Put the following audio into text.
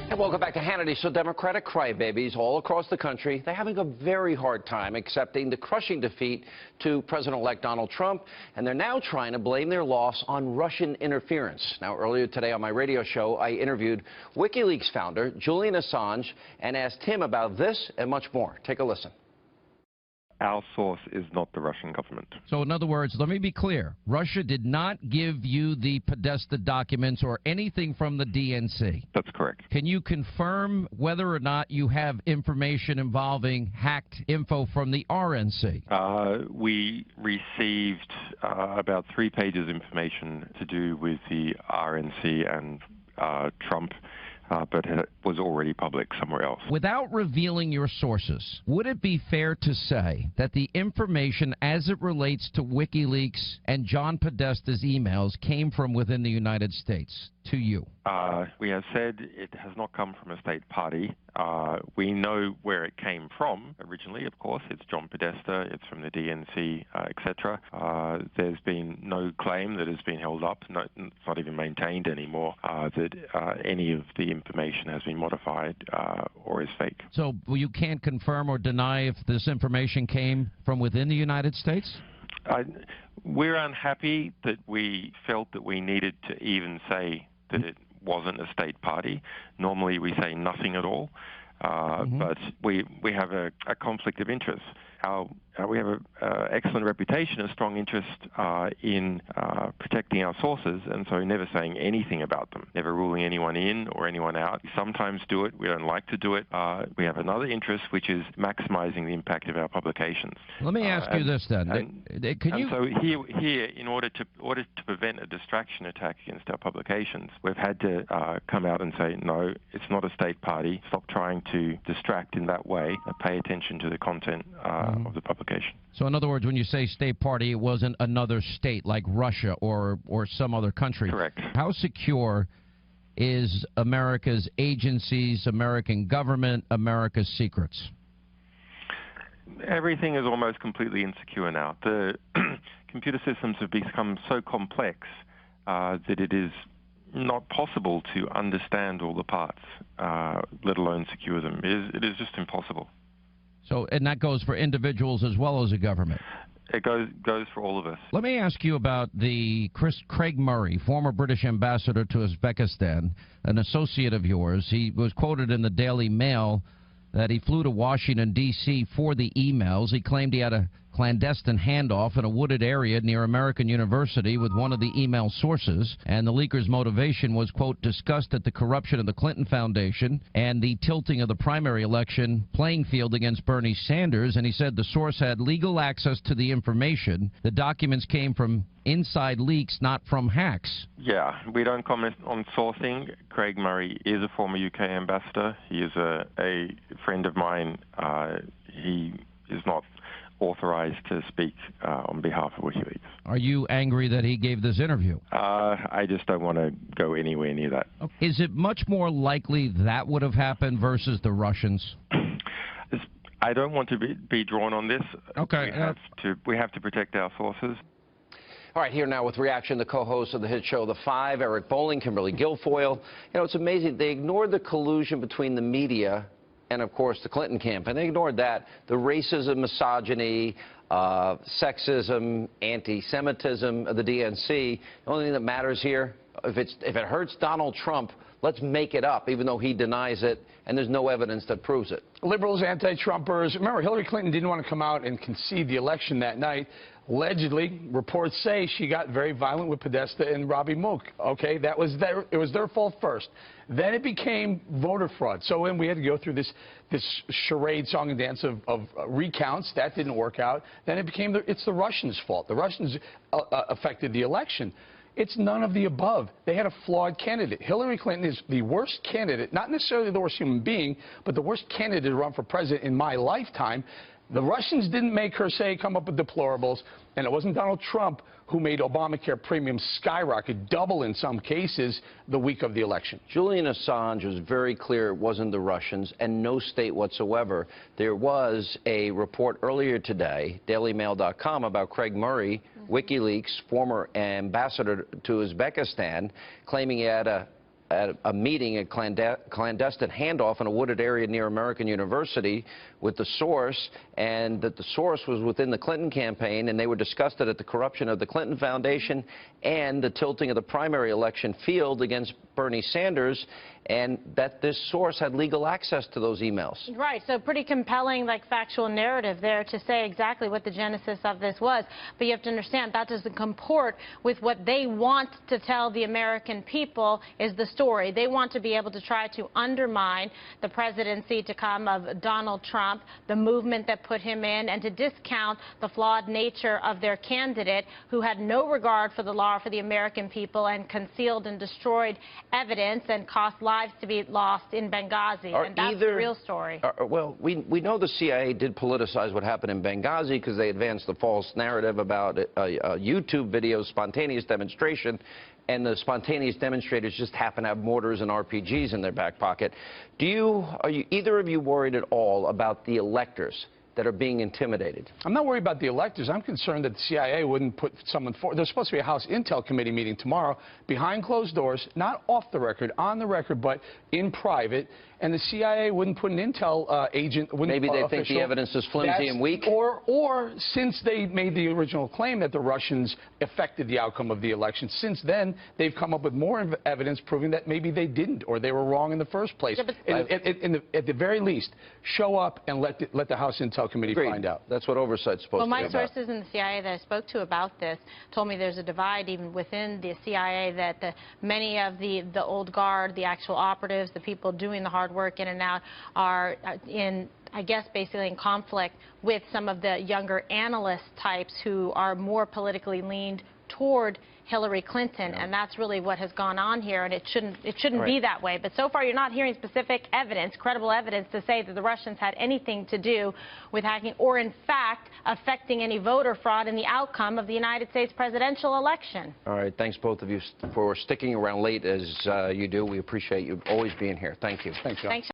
And welcome back to Hannity. So Democratic crybabies all across the country, they're having a very hard time accepting the crushing defeat to President-elect Donald Trump, and they're now trying to blame their loss on Russian interference. Now, earlier today on my radio show, I interviewed WikiLeaks founder Julian Assange and asked him about this and much more. Take a listen. Our source is not the Russian government. So, in other words, let me be clear. Russia did not give you the Podesta documents or anything from the DNC. That's correct. Can you confirm whether or not you have information involving hacked info from the RNC? We received about 3 pages of information to do with the RNC and Trump. But it was already public somewhere else. Without revealing your sources, would it be fair to say that the information as it relates to WikiLeaks and John Podesta's emails came from within the United States to you? We have said it has not come from a state party. We know where it came from originally, of course. It's John Podesta, it's from the DNC, etc. There's been no claim that has been held up, it's not even maintained anymore, that any of the information has been modified or is fake. So you can't confirm or deny if this information came from within the United States? We're unhappy that we felt that we needed to even say that it wasn't a state party. Normally we say nothing at all, but we have a conflict of interest. We have an excellent reputation, a strong interest in protecting our sources, and so never saying anything about them, never ruling anyone in or anyone out. We sometimes do it. We don't like to do it. We have another interest, which is maximizing the impact of our publications. Let me ask you this then. So here, in order to prevent a distraction attack against our publications, we've had to come out and say, no, it's not a state party. Stop trying to distract in that way. Pay attention to the content of the publication. So in other words, when you say state party, it wasn't another state like Russia or some other country. Correct. How secure is America's agencies, American government, America's secrets? Everything is almost completely insecure now. The computer systems have become so complex that it is not possible to understand all the parts, let alone secure them. It is just impossible. So, and that goes for individuals as well as a government? It goes for all of us. Let me ask you about Craig Murray, former British ambassador to Uzbekistan, an associate of yours. He was quoted in the Daily Mail that he flew to Washington, D.C. for the emails. He claimed he had a clandestine handoff in a wooded area near American University with one of the email sources, and the leaker's motivation was, quote, disgust at the corruption of the Clinton Foundation and the tilting of the primary election playing field against Bernie Sanders, and he said the source had legal access to the information. The documents came from inside leaks, not from hacks. Yeah, we don't comment on sourcing. Craig Murray is a former UK ambassador. He is a friend of mine. He is not authorized to speak on behalf of WikiLeaks. Are you angry that he gave this interview? I just don't want to go anywhere near that. Is it much more likely that would have happened versus the Russians? I don't want to be drawn on this. Okay. We have to protect our sources. All right, here now with reaction, the co-host of the hit show The Five, Eric Bolling, Kimberly Guilfoyle. You know, it's amazing. They ignored the collusion between the media and, of course, the Clinton campaign. They ignored that. The racism, misogyny, sexism, anti-Semitism of the DNC. The only thing that matters here, if it hurts Donald Trump, let's make it up, even though he denies it, and there's no evidence that proves it. Liberals, anti-Trumpers. Remember, Hillary Clinton didn't want to come out and concede the election that night. Allegedly, reports say she got very violent with Podesta and Robbie Mook. Okay, it was their fault first. Then it became voter fraud. So when we had to go through this charade, song and dance of recounts, that didn't work out. Then it became it's the Russians' fault. The Russians affected the election. It's none of the above. They had a flawed candidate. Hillary Clinton is the worst candidate, not necessarily the worst human being, but the worst candidate to run for president in my lifetime. The Russians didn't make her come up with deplorables, and it wasn't Donald Trump who made Obamacare premiums skyrocket, double in some cases, the week of the election. Julian Assange was very clear it wasn't the Russians and no state whatsoever. There was a report earlier today, dailymail.com, about Craig Murray, WikiLeaks, former ambassador to Uzbekistan, claiming he had a at a meeting, a clandestine handoff in a wooded area near American University with the source, and that the source was within the Clinton campaign, and they were discussed at the corruption of the Clinton Foundation and the tilting of the primary election field against Bernie Sanders, and that this source had legal access to those emails. Right, so pretty compelling, like, factual narrative there to say exactly what the genesis of this was. But you have to understand that doesn't comport with what they want to tell the American people is the story. They want to be able to try to undermine the presidency to come of Donald Trump, the movement that put him in, and to discount the flawed nature of their candidate who had no regard for the law or for the American people and concealed and destroyed evidence and cost lives to be lost in Benghazi. And that's the real story. Well, we know the CIA did politicize what happened in Benghazi because they advanced the false narrative about a YouTube video, spontaneous demonstration, and the spontaneous demonstrators just happen to have mortars and RPGs in their back pocket. Are either of you worried at all about the electors that are being intimidated? I'm not worried about the electors. I'm concerned that the CIA wouldn't put someone forward. There's supposed to be a House Intel Committee meeting tomorrow, behind closed doors, not off the record, on the record, but in private. And the CIA wouldn't put an intel agent. Maybe they think the evidence is flimsy and weak? Or since they made the original claim that the Russians affected the outcome of the election, since then they've come up with more evidence proving that maybe they didn't, or they were wrong in the first place. Yeah, at the very least, show up and let the House Intel Committee find out. That's what oversight's supposed to be about. Well, my sources in the CIA that I spoke to about this told me there's a divide even within the CIA, that many of the old guard, the actual operatives, the people doing the hard work in and out are in, I guess, basically in conflict with some of the younger analyst types who are more politically leaned toward Hillary Clinton, and that's really what has gone on here, and it shouldn't be that way. But so far, you're not hearing specific evidence, credible evidence, to say that the Russians had anything to do with hacking or, in fact, affecting any voter fraud in the outcome of the United States presidential election. All right. Thanks, both of you, for sticking around late as you do. We appreciate you always being here. Thank you. Thanks, John.